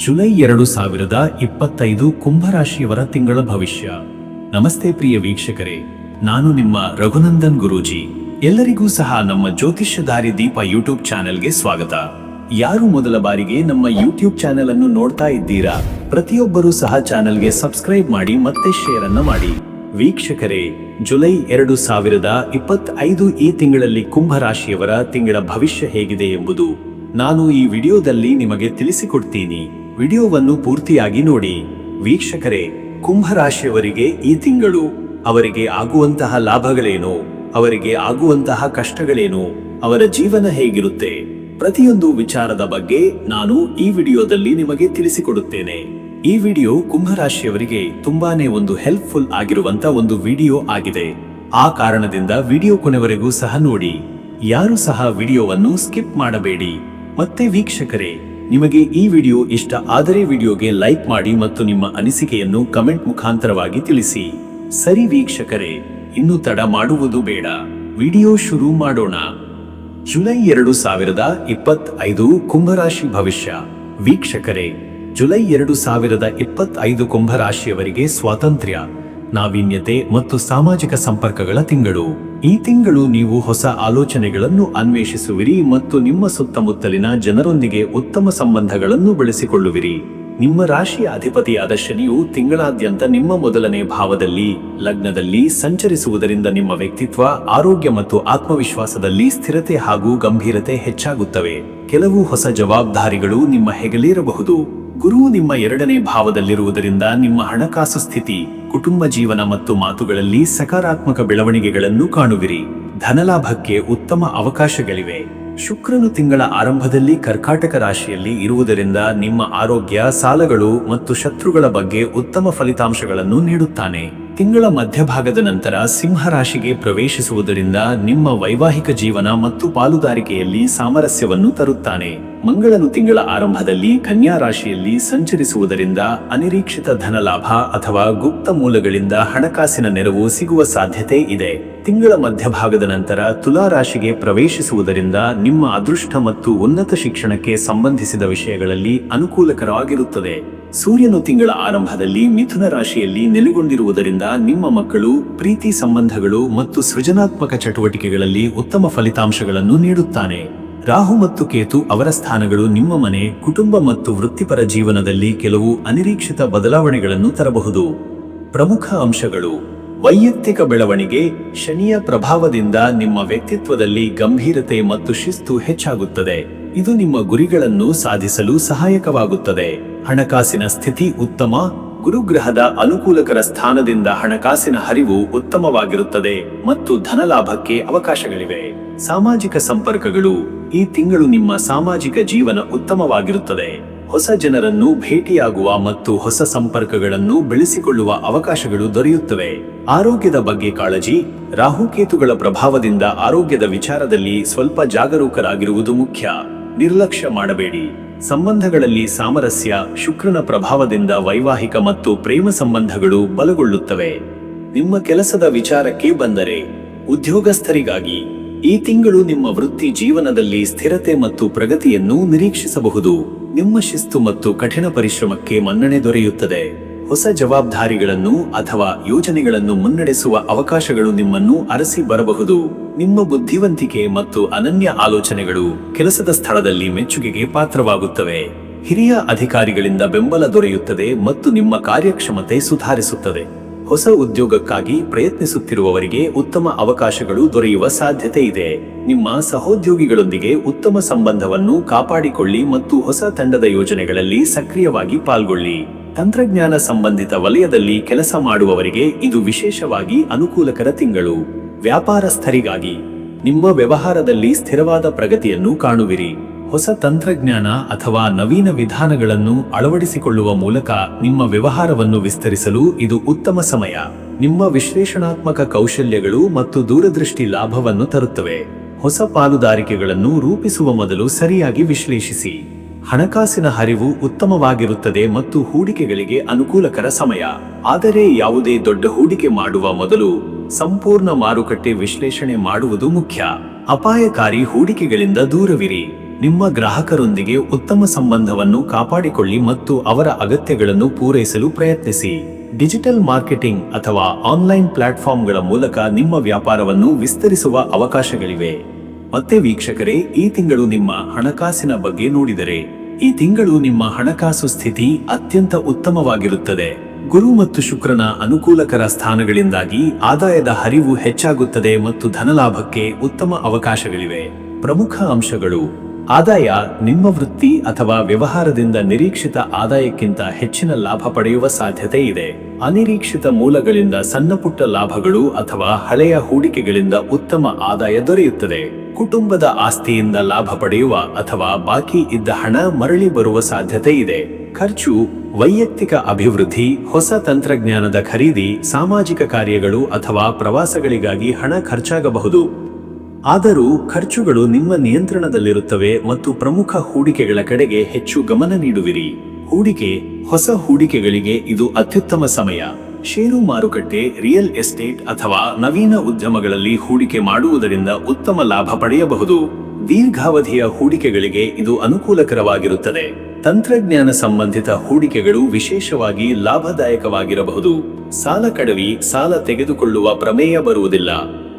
July 2025 ಕುಂಭರಾಶಿಯವರ ತಿಂಗಳ ಭವಿಷ್ಯ. ನಮಸ್ತೆ ಪ್ರಿಯ ವೀಕ್ಷಕರೇ, ನಾನು ನಿಮ್ಮ ರಘುನಂದನ್ ಗುರೂಜಿ. ಎಲ್ಲರಿಗೂ ಸಹ ನಮ್ಮ ಜ್ಯೋತಿಷ್ಯಧಾರಿ ದೀಪ ಯೂಟ್ಯೂಬ್ ಚಾನೆಲ್ಗೆ ಸ್ವಾಗತ. ಯಾರು ಮೊದಲ ಬಾರಿಗೆ ನಮ್ಮ ಯೂಟ್ಯೂಬ್ ಚಾನೆಲ್ ಅನ್ನು ನೋಡ್ತಾ ಇದ್ದೀರಾ, ಪ್ರತಿಯೊಬ್ಬರೂ ಸಹ ಚಾನೆಲ್ಗೆ ಸಬ್ಸ್ಕ್ರೈಬ್ ಮಾಡಿ ಮತ್ತೆ ಶೇರ್ ಅನ್ನು ಮಾಡಿ. ವೀಕ್ಷಕರೇ, ಜುಲೈ 2025 ಈ ತಿಂಗಳಲ್ಲಿ ಕುಂಭರಾಶಿಯವರ ತಿಂಗಳ ಭವಿಷ್ಯ ಹೇಗಿದೆ ಎಂಬುದು ನಾನು ಈ ವಿಡಿಯೋದಲ್ಲಿ ನಿಮಗೆ ತಿಳಿಸಿಕೊಡ್ತೀನಿ. ವಿಡಿಯೋವನ್ನು ಪೂರ್ತಿಯಾಗಿ ನೋಡಿ. ವೀಕ್ಷಕರೇ, ಕುಂಭರಾಶಿಯವರಿಗೆ ಈ ತಿಂಗಳು ಅವರಿಗೆ ಆಗುವಂತಹ ಲಾಭಗಳೇನು, ಅವರಿಗೆ ಆಗುವಂತಹ ಕಷ್ಟಗಳೇನು, ಅವರ ಜೀವನ ಹೇಗಿರುತ್ತೆ, ಪ್ರತಿಯೊಂದು ವಿಚಾರದ ಬಗ್ಗೆ ನಾನು ಈ ವಿಡಿಯೋದಲ್ಲಿ ನಿಮಗೆ ತಿಳಿಸಿಕೊಡುತ್ತೇನೆ. ಈ ವಿಡಿಯೋ ಕುಂಭರಾಶಿಯವರಿಗೆ ತುಂಬಾನೇ ಒಂದು ಹೆಲ್ಪ್ಫುಲ್ ಆಗಿರುವಂತ ಒಂದು ವಿಡಿಯೋ ಆಗಿದೆ. ಆ ಕಾರಣದಿಂದ ವಿಡಿಯೋ ಕೊನೆವರೆಗೂ ಸಹ ನೋಡಿ. ಯಾರು ಸಹ ವಿಡಿಯೋವನ್ನು ಸ್ಕಿಪ್ ಮಾಡಬೇಡಿ. ಮತ್ತೆ ವೀಕ್ಷಕರೇ, ನಿಮಗೆ ಈ ವಿಡಿಯೋ ಇಷ್ಟ ಆದರೆ ವಿಡಿಯೋಗೆ ಲೈಕ್ ಮಾಡಿ ಮತ್ತು ನಿಮ್ಮ ಅನಿಸಿಕೆಯನ್ನು ಕಮೆಂಟ್ ಮುಖಾಂತರವಾಗಿ ತಿಳಿಸಿ. ಸರಿ ವೀಕ್ಷಕರೇ, ಇನ್ನು ತಡ ಮಾಡುವುದು ಬೇಡ, ವಿಡಿಯೋ ಶುರು ಮಾಡೋಣ. ಜುಲೈ 2025 ಕುಂಭರಾಶಿ ಭವಿಷ್ಯ. ವೀಕ್ಷಕರೇ, ಜುಲೈ 2025 ಕುಂಭರಾಶಿಯವರಿಗೆ ಸ್ವಾತಂತ್ರ್ಯ, ನಾವೀನ್ಯತೆ ಮತ್ತು ಸಾಮಾಜಿಕ ಸಂಪರ್ಕಗಳ ತಿಂಗಳು. ಈ ತಿಂಗಳು ನೀವು ಹೊಸ ಆಲೋಚನೆಗಳನ್ನು ಅನ್ವೇಷಿಸುವಿರಿ ಮತ್ತು ನಿಮ್ಮ ಸುತ್ತಮುತ್ತಲಿನ ಜನರೊಂದಿಗೆ ಉತ್ತಮ ಸಂಬಂಧಗಳನ್ನು ಬೆಳೆಸಿಕೊಳ್ಳುವಿರಿ. ನಿಮ್ಮ ರಾಶಿಯ ಅಧಿಪತಿಯಾದ ಶನಿಯು ತಿಂಗಳಾದ್ಯಂತ ನಿಮ್ಮ ಮೊದಲನೇ ಭಾವದಲ್ಲಿ ಲಗ್ನದಲ್ಲಿ ಸಂಚರಿಸುವುದರಿಂದ ನಿಮ್ಮ ವ್ಯಕ್ತಿತ್ವ, ಆರೋಗ್ಯ ಮತ್ತು ಆತ್ಮವಿಶ್ವಾಸದಲ್ಲಿ ಸ್ಥಿರತೆ ಹಾಗೂ ಗಂಭೀರತೆ ಹೆಚ್ಚಾಗುತ್ತವೆ. ಕೆಲವು ಹೊಸ ಜವಾಬ್ದಾರಿಗಳು ನಿಮ್ಮ ಹೆಗಲೇರಬಹುದು. ಗುರು ನಿಮ್ಮ 2ನೇ ಭಾವದಲ್ಲಿರುವುದರಿಂದ ನಿಮ್ಮ ಹಣಕಾಸು ಸ್ಥಿತಿ, ಕುಟುಂಬ ಜೀವನ ಮತ್ತು ಮಾತುಗಳಲ್ಲಿ ಸಕಾರಾತ್ಮಕ ಬೆಳವಣಿಗೆಗಳನ್ನು ಕಾಣುವಿರಿ. ಧನಲಾಭಕ್ಕೆ ಉತ್ತಮ ಅವಕಾಶಗಳಿವೆ. ಶುಕ್ರನು ತಿಂಗಳ ಆರಂಭದಲ್ಲಿ ಕರ್ಕಾಟಕ ರಾಶಿಯಲ್ಲಿ ಇರುವುದರಿಂದ ನಿಮ್ಮ ಆರೋಗ್ಯ, ಸಾಲಗಳು ಮತ್ತು ಶತ್ರುಗಳ ಬಗ್ಗೆ ಉತ್ತಮ ಫಲಿತಾಂಶಗಳನ್ನು ನೀಡುತ್ತಾನೆ. ತಿಂಗಳ ಮಧ್ಯಭಾಗದ ನಂತರ ಸಿಂಹ ರಾಶಿಗೆ ಪ್ರವೇಶಿಸುವುದರಿಂದ ನಿಮ್ಮ ವೈವಾಹಿಕ ಜೀವನ ಮತ್ತು ಪಾಲುದಾರಿಕೆಯಲ್ಲಿ ಸಾಮರಸ್ಯವನ್ನು ತರುತ್ತಾನೆ. ಮಂಗಳನು ತಿಂಗಳ ಆರಂಭದಲ್ಲಿ ಕನ್ಯಾ ರಾಶಿಯಲ್ಲಿ ಸಂಚರಿಸುವುದರಿಂದ ಅನಿರೀಕ್ಷಿತ ಧನಲಾಭ ಅಥವಾ ಗುಪ್ತ ಮೂಲಗಳಿಂದ ಹಣಕಾಸಿನ ನೆರವು ಸಿಗುವ ಸಾಧ್ಯತೆ ಇದೆ. ತಿಂಗಳ ಮಧ್ಯಭಾಗದ ನಂತರ ತುಲಾ ರಾಶಿಗೆ ಪ್ರವೇಶಿಸುವುದರಿಂದ ನಿಮ್ಮ ಅದೃಷ್ಟ ಮತ್ತು ಉನ್ನತ ಶಿಕ್ಷಣಕ್ಕೆ ಸಂಬಂಧಿಸಿದ ವಿಷಯಗಳಲ್ಲಿ ಅನುಕೂಲಕರವಾಗಿರುತ್ತದೆ. ಸೂರ್ಯನು ತಿಂಗಳ ಆರಂಭದಲ್ಲಿ ಮಿಥುನ ರಾಶಿಯಲ್ಲಿ ನೆಲೆಗೊಂಡಿರುವುದರಿಂದ ನಿಮ್ಮ ಮಕ್ಕಳು, ಪ್ರೀತಿ ಸಂಬಂಧಗಳು ಮತ್ತು ಸೃಜನಾತ್ಮಕ ಚಟುವಟಿಕೆಗಳಲ್ಲಿ ಉತ್ತಮ ಫಲಿತಾಂಶಗಳನ್ನು ನೀಡುತ್ತಾನೆ. ರಾಹು ಮತ್ತು ಕೇತು ಅವರ ಸ್ಥಾನಗಳು ನಿಮ್ಮ ಮನೆ, ಕುಟುಂಬ ಮತ್ತು ವೃತ್ತಿಪರ ಜೀವನದಲ್ಲಿ ಕೆಲವು ಅನಿರೀಕ್ಷಿತ ಬದಲಾವಣೆಗಳನ್ನು ತರಬಹುದು. ಪ್ರಮುಖ ಅಂಶಗಳು: ವೈಯಕ್ತಿಕ ಬೆಳವಣಿಗೆ. ಶನಿಯ ಪ್ರಭಾವದಿಂದ ನಿಮ್ಮ ವ್ಯಕ್ತಿತ್ವದಲ್ಲಿ ಗಂಭೀರತೆ ಮತ್ತು ಶಿಸ್ತು ಹೆಚ್ಚಾಗುತ್ತದೆ. ಇದು ನಿಮ್ಮ ಗುರಿಗಳನ್ನು ಸಾಧಿಸಲು ಸಹಾಯಕವಾಗುತ್ತದೆ. ಹಣಕಾಸಿನ ಸ್ಥಿತಿ ಉತ್ತಮ. ಗುರುಗ್ರಹದ ಅನುಕೂಲಕರ ಸ್ಥಾನದಿಂದ ಹಣಕಾಸಿನ ಹರಿವು ಉತ್ತಮವಾಗಿರುತ್ತದೆ ಮತ್ತು ಧನಲಾಭಕ್ಕೆ ಅವಕಾಶಗಳಿವೆ. ಸಾಮಾಜಿಕ ಸಂಪರ್ಕಗಳು. ಈ ತಿಂಗಳು ನಿಮ್ಮ ಸಾಮಾಜಿಕ ಜೀವನ ಉತ್ತಮವಾಗಿರುತ್ತದೆ. ಹೊಸ ಜನರನ್ನು ಭೇಟಿಯಾಗುವ ಮತ್ತು ಹೊಸ ಸಂಪರ್ಕಗಳನ್ನು ಬೆಳೆಸಿಕೊಳ್ಳುವ ಅವಕಾಶಗಳು ದೊರೆಯುತ್ತವೆ. ಆರೋಗ್ಯದ ಬಗ್ಗೆ ಕಾಳಜಿ. ರಾಹುಕೇತುಗಳ ಪ್ರಭಾವದಿಂದ ಆರೋಗ್ಯದ ವಿಚಾರದಲ್ಲಿ ಸ್ವಲ್ಪ ಜಾಗರೂಕರಾಗಿರುವುದು ಮುಖ್ಯ. ನಿರ್ಲಕ್ಷ್ಯ ಮಾಡಬೇಡಿ. ಸಂಬಂಧಗಳಲ್ಲಿ ಸಾಮರಸ್ಯ. ಶುಕ್ರನ ಪ್ರಭಾವದಿಂದ ವೈವಾಹಿಕ ಮತ್ತು ಪ್ರೇಮ ಸಂಬಂಧಗಳು ಬಲಗೊಳ್ಳುತ್ತವೆ. ನಿಮ್ಮ ಕೆಲಸದ ವಿಚಾರಕ್ಕೆ ಬಂದರೆ, ಉದ್ಯೋಗಸ್ಥರಿಗಾಗಿ ಈ ತಿಂಗಳು ನಿಮ್ಮ ವೃತ್ತಿ ಜೀವನದಲ್ಲಿ ಸ್ಥಿರತೆ ಮತ್ತು ಪ್ರಗತಿಯನ್ನು ನಿರೀಕ್ಷಿಸಬಹುದು. ನಿಮ್ಮ ಶಿಸ್ತು ಮತ್ತು ಕಠಿಣ ಪರಿಶ್ರಮಕ್ಕೆ ಮನ್ನಣೆ ದೊರೆಯುತ್ತದೆ. ಹೊಸ ಜವಾಬ್ದಾರಿಗಳನ್ನು ಅಥವಾ ಯೋಜನೆಗಳನ್ನು ಮುನ್ನಡೆಸುವ ಅವಕಾಶಗಳು ನಿಮ್ಮನ್ನು ಅರಸಿ ಬರಬಹುದು. ನಿಮ್ಮ ಬುದ್ಧಿವಂತಿಕೆ ಮತ್ತು ಅನನ್ಯ ಆಲೋಚನೆಗಳು ಕೆಲಸದ ಸ್ಥಳದಲ್ಲಿ ಮೆಚ್ಚುಗೆಗೆ ಪಾತ್ರವಾಗುತ್ತವೆ. ಹಿರಿಯ ಅಧಿಕಾರಿಗಳಿಂದ ಬೆಂಬಲ ದೊರೆಯುತ್ತದೆ ಮತ್ತು ನಿಮ್ಮ ಕಾರ್ಯಕ್ಷಮತೆ ಸುಧಾರಿಸುತ್ತದೆ. ಹೊಸ ಉದ್ಯೋಗಕ್ಕಾಗಿ ಪ್ರಯತ್ನಿಸುತ್ತಿರುವವರಿಗೆ ಉತ್ತಮ ಅವಕಾಶಗಳು ದೊರೆಯುವ ಸಾಧ್ಯತೆ ಇದೆ. ನಿಮ್ಮ ಸಹೋದ್ಯೋಗಿಗಳೊಂದಿಗೆ ಉತ್ತಮ ಸಂಬಂಧವನ್ನು ಕಾಪಾಡಿಕೊಳ್ಳಿ ಮತ್ತು ಹೊಸ ತಂಡದ ಯೋಜನೆಗಳಲ್ಲಿ ಸಕ್ರಿಯವಾಗಿ ಪಾಲ್ಗೊಳ್ಳಿ. ತಂತ್ರಜ್ಞಾನ ಸಂಬಂಧಿತ ವಲಯದಲ್ಲಿ ಕೆಲಸ ಮಾಡುವವರಿಗೆ ಇದು ವಿಶೇಷವಾಗಿ ಅನುಕೂಲಕರ ತಿಂಗಳು. ವ್ಯಾಪಾರಸ್ಥರಿಗಾಗಿ ನಿಮ್ಮ ವ್ಯವಹಾರದಲ್ಲಿ ಸ್ಥಿರವಾದ ಪ್ರಗತಿಯನ್ನು ಕಾಣುವಿರಿ. ಹೊಸ ತಂತ್ರಜ್ಞಾನ ಅಥವಾ ನವೀನ ವಿಧಾನಗಳನ್ನು ಅಳವಡಿಸಿಕೊಳ್ಳುವ ಮೂಲಕ ನಿಮ್ಮ ವ್ಯವಹಾರವನ್ನು ವಿಸ್ತರಿಸಲು ಇದು ಉತ್ತಮ ಸಮಯ. ನಿಮ್ಮ ವಿಶ್ಲೇಷಣಾತ್ಮಕ ಕೌಶಲ್ಯಗಳು ಮತ್ತು ದೂರದೃಷ್ಟಿ ಲಾಭವನ್ನು ತರುತ್ತವೆ. ಹೊಸ ಪಾಲುದಾರಿಕೆಗಳನ್ನು ರೂಪಿಸುವ ಮೊದಲು ಸರಿಯಾಗಿ ವಿಶ್ಲೇಷಿಸಿ. ಹಣಕಾಸಿನ ಹರಿವು ಉತ್ತಮವಾಗಿರುತ್ತದೆ ಮತ್ತು ಹೂಡಿಕೆಗಳಿಗೆ ಅನುಕೂಲಕರ ಸಮಯ. ಆದರೆ ಯಾವುದೇ ದೊಡ್ಡ ಹೂಡಿಕೆ ಮಾಡುವ ಮೊದಲು ಸಂಪೂರ್ಣ ಮಾರುಕಟ್ಟೆ ವಿಶ್ಲೇಷಣೆ ಮಾಡುವುದು ಮುಖ್ಯ. ಅಪಾಯಕಾರಿ ಹೂಡಿಕೆಗಳಿಂದ ದೂರವಿರಿ. ನಿಮ್ಮ ಗ್ರಾಹಕರೊಂದಿಗೆ ಉತ್ತಮ ಸಂಬಂಧವನ್ನು ಕಾಪಾಡಿಕೊಳ್ಳಿ ಮತ್ತು ಅವರ ಅಗತ್ಯಗಳನ್ನು ಪೂರೈಸಲು ಪ್ರಯತ್ನಿಸಿ. ಡಿಜಿಟಲ್ ಮಾರ್ಕೆಟಿಂಗ್ ಅಥವಾ ಆನ್ಲೈನ್ ಪ್ಲಾಟ್ಫಾರ್ಮ್ಗಳ ಮೂಲಕ ನಿಮ್ಮ ವ್ಯಾಪಾರವನ್ನು ವಿಸ್ತರಿಸುವ ಅವಕಾಶಗಳಿವೆ. ಮತ್ತೆ ವೀಕ್ಷಕರೇ, ಈ ತಿಂಗಳು ನಿಮ್ಮ ಹಣಕಾಸಿನ ಬಗ್ಗೆ ನೋಡಿದರೆ, ಈ ತಿಂಗಳು ನಿಮ್ಮ ಹಣಕಾಸು ಸ್ಥಿತಿ ಅತ್ಯಂತ ಉತ್ತಮವಾಗಿರುತ್ತದೆ. ಗುರು ಮತ್ತು ಶುಕ್ರನ ಅನುಕೂಲಕರ ಸ್ಥಾನಗಳಿಂದಾಗಿ ಆದಾಯದ ಹರಿವು ಹೆಚ್ಚಾಗುತ್ತದೆ ಮತ್ತು ಧನಲಾಭಕ್ಕೆ ಉತ್ತಮ ಅವಕಾಶಗಳಿವೆ. ಪ್ರಮುಖ ಅಂಶಗಳು: ಆದಾಯ: ನಿಮ್ಮ ವೃತ್ತಿ ಅಥವಾ ವ್ಯವಹಾರದಿಂದ ನಿರೀಕ್ಷಿತ ಆದಾಯಕ್ಕಿಂತ ಹೆಚ್ಚಿನ ಲಾಭ ಪಡೆಯುವ ಸಾಧ್ಯತೆ ಇದೆ. ಅನಿರೀಕ್ಷಿತ ಮೂಲಗಳಿಂದ ಸಣ್ಣಪುಟ್ಟ ಲಾಭಗಳು ಅಥವಾ ಹಳೆಯ ಹೂಡಿಕೆಗಳಿಂದ ಉತ್ತಮ ಆದಾಯ ದೊರೆಯುತ್ತದೆ. ಕುಟುಂಬದ ಆಸ್ತಿಯಿಂದ ಲಾಭ ಪಡೆಯುವ ಅಥವಾ ಬಾಕಿ ಇದ್ದ ಹಣ ಮರಳಿ ಬರುವ ಸಾಧ್ಯತೆ ಇದೆ. ಖರ್ಚು: ವೈಯಕ್ತಿಕ ಅಭಿವೃದ್ಧಿ, ಹೊಸ ತಂತ್ರಜ್ಞಾನದ ಖರೀದಿ, ಸಾಮಾಜಿಕ ಕಾರ್ಯಗಳು ಅಥವಾ ಪ್ರವಾಸಗಳಿಗಾಗಿ ಹಣ ಖರ್ಚಾಗಬಹುದು. ಆದರೂ ಖರ್ಚುಗಳು ನಿಮ್ಮ ನಿಯಂತ್ರಣದಲ್ಲಿರುತ್ತವೆ ಮತ್ತು ಪ್ರಮುಖ ಹೂಡಿಕೆಗಳ ಕಡೆಗೆ ಹೆಚ್ಚು ಗಮನ ನೀಡುವಿರಿ. ಹೂಡಿಕೆ: ಹೊಸ ಹೂಡಿಕೆಗಳಿಗೆ ಇದು ಅತ್ಯುತ್ತಮ ಸಮಯ. ಷೇರು ಮಾರುಕಟ್ಟೆ, ರಿಯಲ್ ಎಸ್ಟೇಟ್ ಅಥವಾ ನವೀನ ಉದ್ಯಮಗಳಲ್ಲಿ ಹೂಡಿಕೆ ಮಾಡುವುದರಿಂದ ಉತ್ತಮ ಲಾಭ ಪಡೆಯಬಹುದು. ದೀರ್ಘಾವಧಿಯ ಹೂಡಿಕೆಗಳಿಗೆ ಇದು ಅನುಕೂಲಕರವಾಗಿರುತ್ತದೆ. ತಂತ್ರಜ್ಞಾನ ಸಂಬಂಧಿತ ಹೂಡಿಕೆಗಳು ವಿಶೇಷವಾಗಿ ಲಾಭದಾಯಕವಾಗಿರಬಹುದು. ಸಾಲ ಕಡವಿ: ಸಾಲ ತೆಗೆದುಕೊಳ್ಳುವ ಪ್ರಮೇಯ ಬರುವುದಿಲ್ಲ.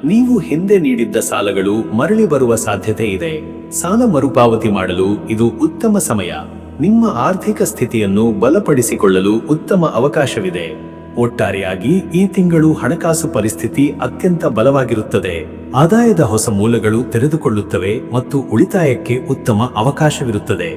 ನೀವು ಹಿಂದೆ ನೀಡಿದ್ದ ಸಾಲಗಳು ಮರಳಿ ಬರುವ ಸಾಧ್ಯತೆ ಇದೆ. ಸಾಲ ಮರುಪಾವತಿ ಮಾಡಲು ಇದು ಉತ್ತಮ ಸಮಯ. ನಿಮ್ಮ ಆರ್ಥಿಕ ಸ್ಥಿತಿಯನ್ನು ಬಲಪಡಿಸಿಕೊಳ್ಳಲು ಉತ್ತಮ ಅವಕಾಶವಿದೆ. ಒಟ್ಟಾರೆಯಾಗಿ ಈ ತಿಂಗಳು ಹಣಕಾಸು ಪರಿಸ್ಥಿತಿ ಅತ್ಯಂತ ಬಲವಾಗಿರುತ್ತದೆ. ಆದಾಯದ ಹೊಸ ಮೂಲಗಳು ತೆರೆದುಕೊಳ್ಳುತ್ತವೆ ಮತ್ತು ಉಳಿತಾಯಕ್ಕೆ ಉತ್ತಮ ಅವಕಾಶವಿರುತ್ತದೆ.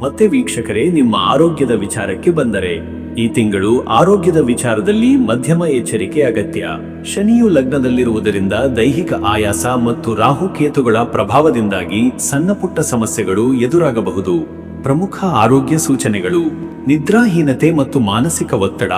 ಮತ್ತೆ ವೀಕ್ಷಕರೇ, ನಿಮ್ಮ ಆರೋಗ್ಯದ ವಿಚಾರಕ್ಕೆ ಬಂದರೆ, ಈ ತಿಂಗಳು ಆರೋಗ್ಯದ ವಿಚಾರದಲ್ಲಿ ಮಧ್ಯಮ ಎಚ್ಚರಿಕೆ ಅಗತ್ಯ. ಶನಿಯು ಲಗ್ನದಲ್ಲಿರುವುದರಿಂದ ದೈಹಿಕ ಆಯಾಸ ಮತ್ತು ರಾಹುಕೇತುಗಳ ಪ್ರಭಾವದಿಂದಾಗಿ ಸಣ್ಣಪುಟ್ಟ ಸಮಸ್ಯೆಗಳು ಎದುರಾಗಬಹುದು. ಪ್ರಮುಖ ಆರೋಗ್ಯ ಸೂಚನೆಗಳು: ನಿದ್ರಾಹೀನತೆ ಮತ್ತು ಮಾನಸಿಕ ಒತ್ತಡ,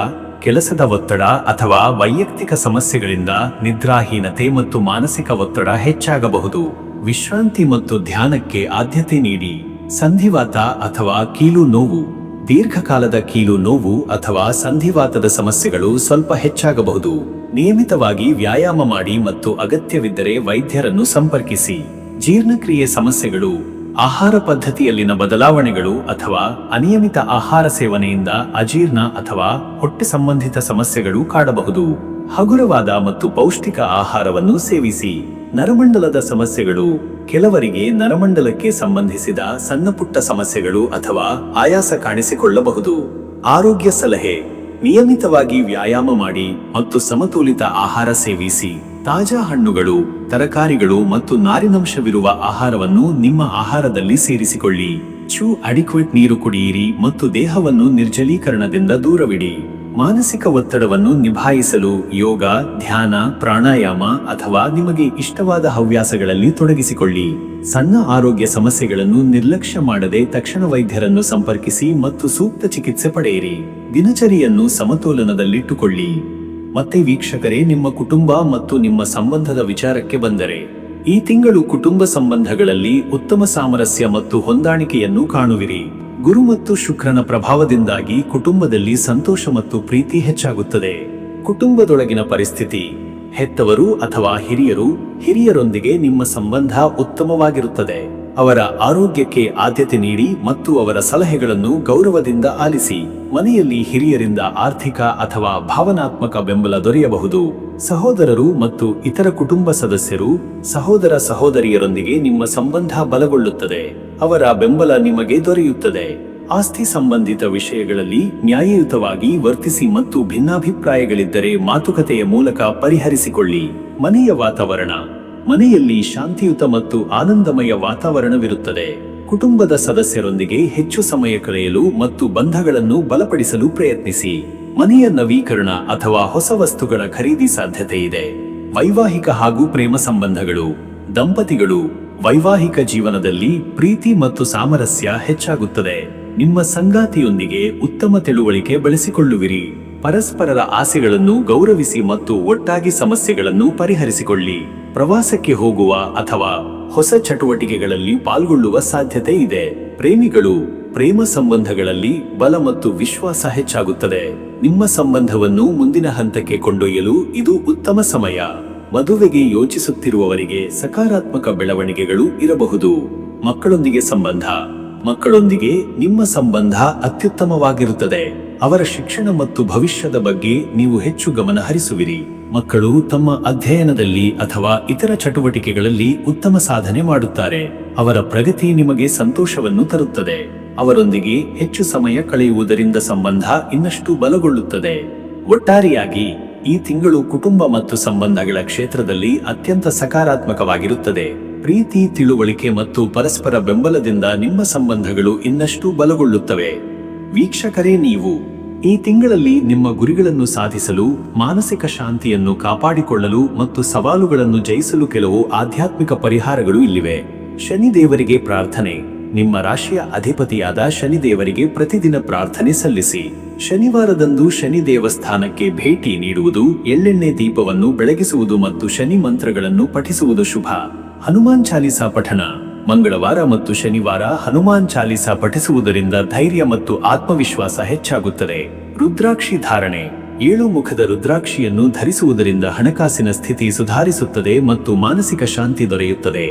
ಕೆಲಸದ ಒತ್ತಡ ಅಥವಾ ವೈಯಕ್ತಿಕ ಸಮಸ್ಯೆಗಳಿಂದ ನಿದ್ರಾಹೀನತೆ ಮತ್ತು ಮಾನಸಿಕ ಒತ್ತಡ ಹೆಚ್ಚಾಗಬಹುದು. ವಿಶ್ರಾಂತಿ ಮತ್ತು ಧ್ಯಾನಕ್ಕೆ ಆದ್ಯತೆ ನೀಡಿ. ಸಂಧಿವಾತ ಅಥವಾ ಕೀಲು ನೋವು: ದೀರ್ಘಕಾಲದ ಕೀಲು ನೋವು ಅಥವಾ ಸಂಧಿವಾತದ ಸಮಸ್ಯೆಗಳು ಸ್ವಲ್ಪ ಹೆಚ್ಚಾಗಬಹುದು. ನಿಯಮಿತವಾಗಿ ವ್ಯಾಯಾಮ ಮಾಡಿ ಮತ್ತು ಅಗತ್ಯವಿದ್ದರೆ ವೈದ್ಯರನ್ನು ಸಂಪರ್ಕಿಸಿ. ಜೀರ್ಣಕ್ರಿಯೆ ಸಮಸ್ಯೆಗಳು: ಆಹಾರ ಪದ್ಧತಿಯಲ್ಲಿನ ಬದಲಾವಣೆಗಳು ಅಥವಾ ಅನಿಯಮಿತ ಆಹಾರ ಸೇವನೆಯಿಂದ ಅಜೀರ್ಣ ಅಥವಾ ಹೊಟ್ಟೆ ಸಂಬಂಧಿತ ಸಮಸ್ಯೆಗಳು ಕಾಡಬಹುದು. ಹಗುರವಾದ ಮತ್ತು ಪೌಷ್ಟಿಕ ಆಹಾರವನ್ನು ಸೇವಿಸಿ. ನರಮಂಡಲದ ಸಮಸ್ಯೆಗಳು: ಕೆಲವರಿಗೆ ನರಮಂಡಲಕ್ಕೆ ಸಂಬಂಧಿಸಿದ ಸಣ್ಣಪುಟ್ಟ ಸಮಸ್ಯೆಗಳು ಅಥವಾ ಆಯಾಸ ಕಾಣಿಸಿಕೊಳ್ಳಬಹುದು. ಆರೋಗ್ಯ ಸಲಹೆ: ನಿಯಮಿತವಾಗಿ ವ್ಯಾಯಾಮ ಮಾಡಿ ಮತ್ತು ಸಮತೋಲಿತ ಆಹಾರ ಸೇವಿಸಿ. ತಾಜಾ ಹಣ್ಣುಗಳು, ತರಕಾರಿಗಳು ಮತ್ತು ನಾರಿನಂಶವಿರುವ ಆಹಾರವನ್ನು ನಿಮ್ಮ ಆಹಾರದಲ್ಲಿ ಸೇರಿಸಿಕೊಳ್ಳಿ. ಅಡಿಕ್ವೇಟ್ ನೀರು ಕುಡಿಯಿರಿ ಮತ್ತು ದೇಹವನ್ನು ನಿರ್ಜಲೀಕರಣದಿಂದ ದೂರವಿಡಿ. ಮಾನಸಿಕ ಒತ್ತಡವನ್ನು ನಿಭಾಯಿಸಲು ಯೋಗ, ಧ್ಯಾನ, ಪ್ರಾಣಾಯಾಮ ಅಥವಾ ನಿಮಗೆ ಇಷ್ಟವಾದ ಹವ್ಯಾಸಗಳಲ್ಲಿ ತೊಡಗಿಸಿಕೊಳ್ಳಿ. ಸಣ್ಣ ಆರೋಗ್ಯ ಸಮಸ್ಯೆಗಳನ್ನು ನಿರ್ಲಕ್ಷ್ಯ ಮಾಡದೆ ತಕ್ಷಣ ವೈದ್ಯರನ್ನು ಸಂಪರ್ಕಿಸಿ ಮತ್ತು ಸೂಕ್ತ ಚಿಕಿತ್ಸೆ ಪಡೆಯಿರಿ. ದಿನಚರಿಯನ್ನು ಸಮತೋಲನದಲ್ಲಿಟ್ಟುಕೊಳ್ಳಿ. ಮತ್ತೆ ವೀಕ್ಷಕರೇ, ನಿಮ್ಮ ಕುಟುಂಬ ಮತ್ತು ನಿಮ್ಮ ಸಂಬಂಧದ ವಿಚಾರಕ್ಕೆ ಬಂದರೆ, ಈ ತಿಂಗಳು ಕುಟುಂಬ ಸಂಬಂಧಗಳಲ್ಲಿ ಉತ್ತಮ ಸಾಮರಸ್ಯ ಮತ್ತು ಹೊಂದಾಣಿಕೆಯನ್ನು ಕಾಣುವಿರಿ. ಗುರು ಮತ್ತು ಶುಕ್ರನ ಪ್ರಭಾವದಿಂದಾಗಿ ಕುಟುಂಬದಲ್ಲಿ ಸಂತೋಷ ಮತ್ತು ಪ್ರೀತಿ ಹೆಚ್ಚಾಗುತ್ತದೆ. ಕುಟುಂಬದೊಳಗಿನ ಪರಿಸ್ಥಿತಿ: ಹೆತ್ತವರು ಅಥವಾ ಹಿರಿಯರೊಂದಿಗೆ ನಿಮ್ಮ ಸಂಬಂಧ ಉತ್ತಮವಾಗಿರುತ್ತದೆ. ಅವರ ಆರೋಗ್ಯಕ್ಕೆ ಆದ್ಯತೆ ನೀಡಿ ಮತ್ತು ಅವರ ಸಲಹೆಗಳನ್ನು ಗೌರವದಿಂದ ಆಲಿಸಿ. ಮನೆಯಲ್ಲಿ ಹಿರಿಯರಿಂದ ಆರ್ಥಿಕ ಅಥವಾ ಭಾವನಾತ್ಮಕ ಬೆಂಬಲ ದೊರೆಯಬಹುದು. ಸಹೋದರರು ಮತ್ತು ಇತರ ಕುಟುಂಬ ಸದಸ್ಯರು, ಸಹೋದರ ಸಹೋದರಿಯರೊಂದಿಗೆ ನಿಮ್ಮ ಸಂಬಂಧ ಬಲಗೊಳ್ಳುತ್ತದೆ. ಅವರ ಬೆಂಬಲ ನಿಮಗೆ ದೊರೆಯುತ್ತದೆ. ಆಸ್ತಿ ಸಂಬಂಧಿತ ವಿಷಯಗಳಲ್ಲಿ ನ್ಯಾಯಯುತವಾಗಿ ವರ್ತಿಸಿ ಮತ್ತು ಭಿನ್ನಾಭಿಪ್ರಾಯಗಳಿದ್ದರೆ ಮಾತುಕತೆಯ ಮೂಲಕ ಪರಿಹರಿಸಿಕೊಳ್ಳಿ. ಮನೆಯ ವಾತಾವರಣ: ಮನೆಯಲ್ಲಿ ಶಾಂತಿಯುತ ಮತ್ತು ಆನಂದಮಯ ವಾತಾವರಣವಿರುತ್ತದೆ. ಕುಟುಂಬದ ಸದಸ್ಯರೊಂದಿಗೆ ಹೆಚ್ಚು ಸಮಯ ಕಳೆಯಲು ಮತ್ತು ಬಂಧಗಳನ್ನು ಬಲಪಡಿಸಲು ಪ್ರಯತ್ನಿಸಿ. ಮನೆಯ ನವೀಕರಣ ಅಥವಾ ಹೊಸ ವಸ್ತುಗಳ ಖರೀದಿ ಸಾಧ್ಯತೆ ಇದೆ. ವೈವಾಹಿಕ ಹಾಗೂ ಪ್ರೇಮ ಸಂಬಂಧಗಳು: ದಂಪತಿಗಳು ವೈವಾಹಿಕ ಜೀವನದಲ್ಲಿ ಪ್ರೀತಿ ಮತ್ತು ಸಾಮರಸ್ಯ ಹೆಚ್ಚಾಗುತ್ತದೆ. ನಿಮ್ಮ ಸಂಗಾತಿಯೊಂದಿಗೆ ಉತ್ತಮ ತಿಳುವಳಿಕೆ ಬೆಳೆಸಿಕೊಳ್ಳುವಿರಿ. ಪರಸ್ಪರರ ಆಸೆಗಳನ್ನು ಗೌರವಿಸಿ ಮತ್ತು ಒಟ್ಟಾಗಿ ಸಮಸ್ಯೆಗಳನ್ನು ಪರಿಹರಿಸಿಕೊಳ್ಳಿ. ಪ್ರವಾಸಕ್ಕೆ ಹೋಗುವ ಅಥವಾ ಹೊಸ ಚಟುವಟಿಕೆಗಳಲ್ಲಿ ಪಾಲ್ಗೊಳ್ಳುವ ಸಾಧ್ಯತೆ ಇದೆ. ಪ್ರೇಮಿಗಳು ಪ್ರೇಮ ಸಂಬಂಧಗಳಲ್ಲಿ ಬಲ ಮತ್ತು ವಿಶ್ವಾಸ ಹೆಚ್ಚಾಗುತ್ತದೆ. ನಿಮ್ಮ ಸಂಬಂಧವನ್ನು ಮುಂದಿನ ಹಂತಕ್ಕೆ ಕೊಂಡೊಯ್ಯಲು ಇದು ಉತ್ತಮ ಸಮಯ. ಮದುವೆಗೆ ಯೋಚಿಸುತ್ತಿರುವವರಿಗೆ ಸಕಾರಾತ್ಮಕ ಬೆಳವಣಿಗೆಗಳು ಇರಬಹುದು. ಮಕ್ಕಳೊಂದಿಗೆ ಸಂಬಂಧ. ಮಕ್ಕಳೊಂದಿಗೆ ನಿಮ್ಮ ಸಂಬಂಧ ಅತ್ಯುತ್ತಮವಾಗಿರುತ್ತದೆ. ಅವರ ಶಿಕ್ಷಣ ಮತ್ತು ಭವಿಷ್ಯದ ಬಗ್ಗೆ ನೀವು ಹೆಚ್ಚು ಗಮನ ಹರಿಸುವಿರಿ. ಮಕ್ಕಳು ತಮ್ಮ ಅಧ್ಯಯನದಲ್ಲಿ ಅಥವಾ ಇತರ ಚಟುವಟಿಕೆಗಳಲ್ಲಿ ಉತ್ತಮ ಸಾಧನೆ ಮಾಡುತ್ತಾರೆ. ಅವರ ಪ್ರಗತಿ ನಿಮಗೆ ಸಂತೋಷವನ್ನು ತರುತ್ತದೆ. ಅವರೊಂದಿಗೆ ಹೆಚ್ಚು ಸಮಯ ಕಳೆಯುವುದರಿಂದ ಸಂಬಂಧ ಇನ್ನಷ್ಟು ಬಲಗೊಳ್ಳುತ್ತದೆ. ಒಟ್ಟಾರೆಯಾಗಿ ಈ ತಿಂಗಳು ಕುಟುಂಬ ಮತ್ತು ಸಂಬಂಧಗಳ ಕ್ಷೇತ್ರದಲ್ಲಿ ಅತ್ಯಂತ ಸಕಾರಾತ್ಮಕವಾಗಿರುತ್ತದೆ. ಪ್ರೀತಿ, ತಿಳುವಳಿಕೆ ಮತ್ತು ಪರಸ್ಪರ ಬೆಂಬಲದಿಂದ ನಿಮ್ಮ ಸಂಬಂಧಗಳು ಇನ್ನಷ್ಟು ಬಲಗೊಳ್ಳುತ್ತವೆ. ವೀಕ್ಷಕರೇ, ನೀವು ಈ ತಿಂಗಳಲ್ಲಿ ನಿಮ್ಮ ಗುರಿಗಳನ್ನು ಸಾಧಿಸಲು, ಮಾನಸಿಕ ಶಾಂತಿಯನ್ನು ಕಾಪಾಡಿಕೊಳ್ಳಲು ಮತ್ತು ಸವಾಲುಗಳನ್ನು ಜಯಿಸಲು ಕೆಲವು ಆಧ್ಯಾತ್ಮಿಕ ಪರಿಹಾರಗಳು ಇಲ್ಲಿವೆ. ಶನಿದೇವರಿಗೆ ಪ್ರಾರ್ಥನೆ. ನಿಮ್ಮ ರಾಶಿಯ ಅಧಿಪತಿಯಾದ ಶನಿದೇವರಿಗೆ ಪ್ರತಿದಿನ ಪ್ರಾರ್ಥನೆ ಸಲ್ಲಿಸಿ. ಶನಿವಾರದಂದು ಶನಿ ದೇವಸ್ಥಾನಕ್ಕೆ ಭೇಟಿ ನೀಡುವುದು, ಎಳ್ಳೆಣ್ಣೆ ದೀಪವನ್ನು ಬೆಳಗಿಸುವುದು ಮತ್ತು ಶನಿ ಮಂತ್ರಗಳನ್ನು ಪಠಿಸುವುದು ಶುಭ. ಹನುಮಾನ್ ಚಾಲಿಸಾ ಪಠಣ. ಮಂಗಳವಾರ ಮತ್ತು ಶನಿವಾರ ಹನುಮಾನ್ ಚಾಲಿಸಾ ಪಠಿಸುವುದರಿಂದ ಧೈರ್ಯ ಮತ್ತು ಆತ್ಮವಿಶ್ವಾಸ ಹೆಚ್ಚಾಗುತ್ತದೆ. ರುದ್ರಾಕ್ಷಿ ಧಾರಣೆ. 7 ಮುಖದ ರುದ್ರಾಕ್ಷಿಯನ್ನು ಧರಿಸುವುದರಿಂದ ಹಣಕಾಸಿನ ಸ್ಥಿತಿ ಸುಧಾರಿಸುತ್ತದೆ ಮತ್ತು ಮಾನಸಿಕ ಶಾಂತಿ ದೊರೆಯುತ್ತದೆ.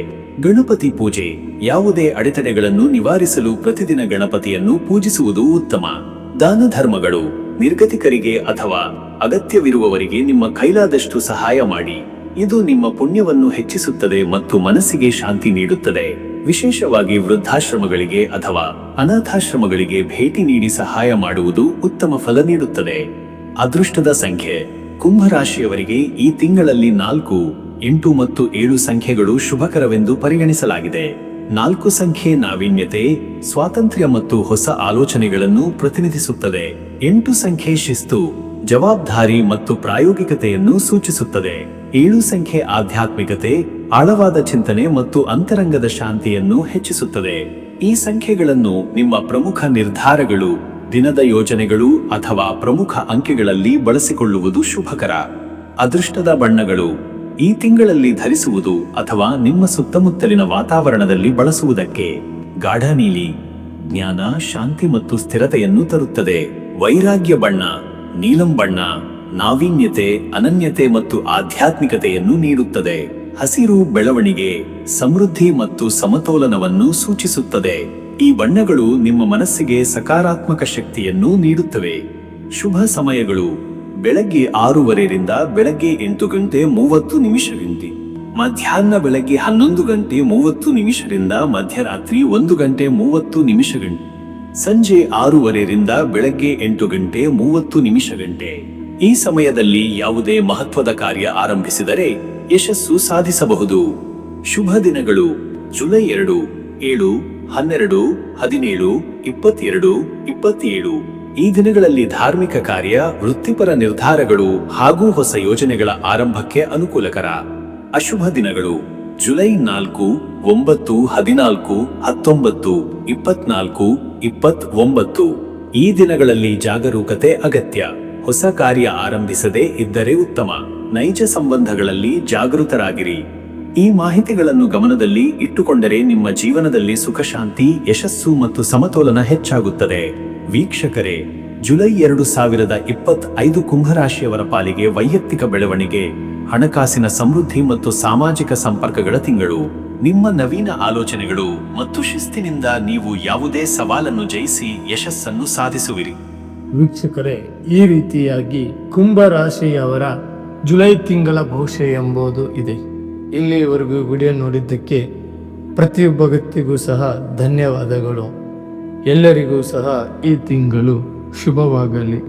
ಗಣಪತಿ ಪೂಜೆ. ಯಾವುದೇ ಅಡೆತಡೆಗಳನ್ನು ನಿವಾರಿಸಲು ಪ್ರತಿದಿನ ಗಣಪತಿಯನ್ನು ಪೂಜಿಸುವುದು ಉತ್ತಮ. ದಾನ ಧರ್ಮಗಳು. ನಿರ್ಗತಿಕರಿಗೆ ಅಥವಾ ಅಗತ್ಯವಿರುವವರಿಗೆ ನಿಮ್ಮ ಕೈಲಾದಷ್ಟು ಸಹಾಯ ಮಾಡಿ. ಇದು ನಿಮ್ಮ ಪುಣ್ಯವನ್ನು ಹೆಚ್ಚಿಸುತ್ತದೆ ಮತ್ತು ಮನಸ್ಸಿಗೆ ಶಾಂತಿ ನೀಡುತ್ತದೆ. ವಿಶೇಷವಾಗಿ ವೃದ್ಧಾಶ್ರಮಗಳಿಗೆ ಅಥವಾ ಅನಾಥಾಶ್ರಮಗಳಿಗೆ ಭೇಟಿ ನೀಡಿ ಸಹಾಯ ಮಾಡುವುದು ಉತ್ತಮ ಫಲ ನೀಡುತ್ತದೆ. ಅದೃಷ್ಟದ ಸಂಖ್ಯೆ. ಕುಂಭರಾಶಿಯವರಿಗೆ ಈ ತಿಂಗಳಲ್ಲಿ 4, 8 ಮತ್ತು 7 ಸಂಖ್ಯೆಗಳು ಶುಭಕರವೆಂದು ಪರಿಗಣಿಸಲಾಗಿದೆ. 4 ಸಂಖ್ಯೆ ನಾವೀನ್ಯತೆ, ಸ್ವಾತಂತ್ರ್ಯ ಮತ್ತು ಹೊಸ ಆಲೋಚನೆಗಳನ್ನು ಪ್ರತಿನಿಧಿಸುತ್ತದೆ. 8 ಸಂಖ್ಯೆ ಶಿಸ್ತು, ಜವಾಬ್ದಾರಿ ಮತ್ತು ಪ್ರಾಯೋಗಿಕತೆಯನ್ನು ಸೂಚಿಸುತ್ತದೆ. 7 ಸಂಖ್ಯೆ ಆಧ್ಯಾತ್ಮಿಕತೆ, ಆಳವಾದ ಚಿಂತನೆ ಮತ್ತು ಅಂತರಂಗದ ಶಾಂತಿಯನ್ನು ಹೆಚ್ಚಿಸುತ್ತದೆ. ಈ ಸಂಖ್ಯೆಗಳನ್ನು ನಿಮ್ಮ ಪ್ರಮುಖ ನಿರ್ಧಾರಗಳು, ದಿನದ ಯೋಜನೆಗಳು ಅಥವಾ ಪ್ರಮುಖ ಅಂಕೆಗಳಲ್ಲಿ ಬಳಸಿಕೊಳ್ಳುವುದು ಶುಭಕರ. ಅದೃಷ್ಟದ ಬಣ್ಣಗಳು. ಈ ತಿಂಗಳಲ್ಲಿ ಧರಿಸುವುದು ಅಥವಾ ನಿಮ್ಮ ಸುತ್ತಮುತ್ತಲಿನ ವಾತಾವರಣದಲ್ಲಿ ಬಳಸುವುದಕ್ಕೆ. ಗಾಢ ನೀಲಿ, ಜ್ಞಾನ, ಶಾಂತಿ ಮತ್ತು ಸ್ಥಿರತೆಯನ್ನು ತರುತ್ತದೆ. ವೈರಾಗ್ಯ ಬಣ್ಣ. ನೀಲಂ ಬಣ್ಣ ನಾವೀನ್ಯತೆ, ಅನನ್ಯತೆ ಮತ್ತು ಆಧ್ಯಾತ್ಮಿಕತೆಯನ್ನು ನೀಡುತ್ತದೆ. ಹಸಿರು ಬೆಳವಣಿಗೆ, ಸಮೃದ್ಧಿ ಮತ್ತು ಸಮತೋಲನವನ್ನು ಸೂಚಿಸುತ್ತದೆ. ಈ ಬಣ್ಣಗಳು ನಿಮ್ಮ ಮನಸ್ಸಿಗೆ ಸಕಾರಾತ್ಮಕ ಶಕ್ತಿಯನ್ನು ನೀಡುತ್ತವೆ. ಶುಭ ಸಮಯಗಳು. ಬೆಳಗ್ಗೆ 6:30 ರಿಂದ ಬೆಳಗ್ಗೆ 8:30 ಮಧ್ಯಾಹ್ನ ಬೆಳಗ್ಗೆ 11:30 ರಿಂದ ಮಧ್ಯರಾತ್ರಿ 1:30 ಸಂಜೆ 6:30 ರಿಂದ ಬೆಳಗ್ಗೆ 8:30 ಈ ಸಮಯದಲ್ಲಿ ಯಾವುದೇ ಮಹತ್ವದ ಕಾರ್ಯ ಆರಂಭಿಸಿದರೆ ಯಶಸ್ಸು ಸಾಧಿಸಬಹುದು. ಶುಭ ದಿನಗಳು. ಜುಲೈ 2, 7, 12, 17, 22, 27 ಈ ದಿನಗಳಲ್ಲಿ ಧಾರ್ಮಿಕ ಕಾರ್ಯ, ವೃತ್ತಿಪರ ನಿರ್ಧಾರಗಳು ಹಾಗೂ ಹೊಸ ಯೋಜನೆಗಳ ಆರಂಭಕ್ಕೆ ಅನುಕೂಲಕರ. ಅಶುಭ ದಿನಗಳು. ಜುಲೈ 4, 9, 14, 19, 24, 29 ಈ ದಿನಗಳಲ್ಲಿ ಜಾಗರೂಕತೆ ಅಗತ್ಯ. ಹೊಸ ಕಾರ್ಯ ಆರಂಭಿಸದೇ ಇದ್ದರೆ ಉತ್ತಮ. ನೈಜ ಸಂಬಂಧಗಳಲ್ಲಿ ಜಾಗೃತರಾಗಿರಿ. ಈ ಮಾಹಿತಿಗಳನ್ನು ಗಮನದಲ್ಲಿ ಇಟ್ಟುಕೊಂಡರೆ ನಿಮ್ಮ ಜೀವನದಲ್ಲಿ ಸುಖ, ಶಾಂತಿ, ಯಶಸ್ಸು ಮತ್ತು ಸಮತೋಲನ ಹೆಚ್ಚಾಗುತ್ತದೆ. ವೀಕ್ಷಕರೇ, ಜುಲೈ 2025 ಕುಂಭರಾಶಿಯವರ ಪಾಲಿಗೆ ವೈಯಕ್ತಿಕ ಬೆಳವಣಿಗೆ, ಹಣಕಾಸಿನ ಸಮೃದ್ಧಿ ಮತ್ತು ಸಾಮಾಜಿಕ ಸಂಪರ್ಕಗಳ ತಿಂಗಳು. ನಿಮ್ಮ ನವೀನ ಆಲೋಚನೆಗಳು ಮತ್ತು ಶಿಸ್ತಿನಿಂದ ನೀವು ಯಾವುದೇ ಸವಾಲನ್ನು ಜಯಿಸಿ ಯಶಸ್ಸನ್ನು ಸಾಧಿಸುವಿರಿ. ವೀಕ್ಷಕರೇ, ಈ ರೀತಿಯಾಗಿ ಕುಂಭ ರಾಶಿಯವರ ಜುಲೈ ತಿಂಗಳ ಭವಿಷ್ಯ ಎಂಬುದು ಇದೆ. ಇಲ್ಲಿವರೆಗೂ ವಿಡಿಯೋ ನೋಡಿದ್ದಕ್ಕೆ ಪ್ರತಿಯೊಬ್ಬ ವ್ಯಕ್ತಿಗೂ ಸಹ ಧನ್ಯವಾದಗಳು. ಎಲ್ಲರಿಗೂ ಸಹ ಈ ತಿಂಗಳು ಶುಭವಾಗಲಿ.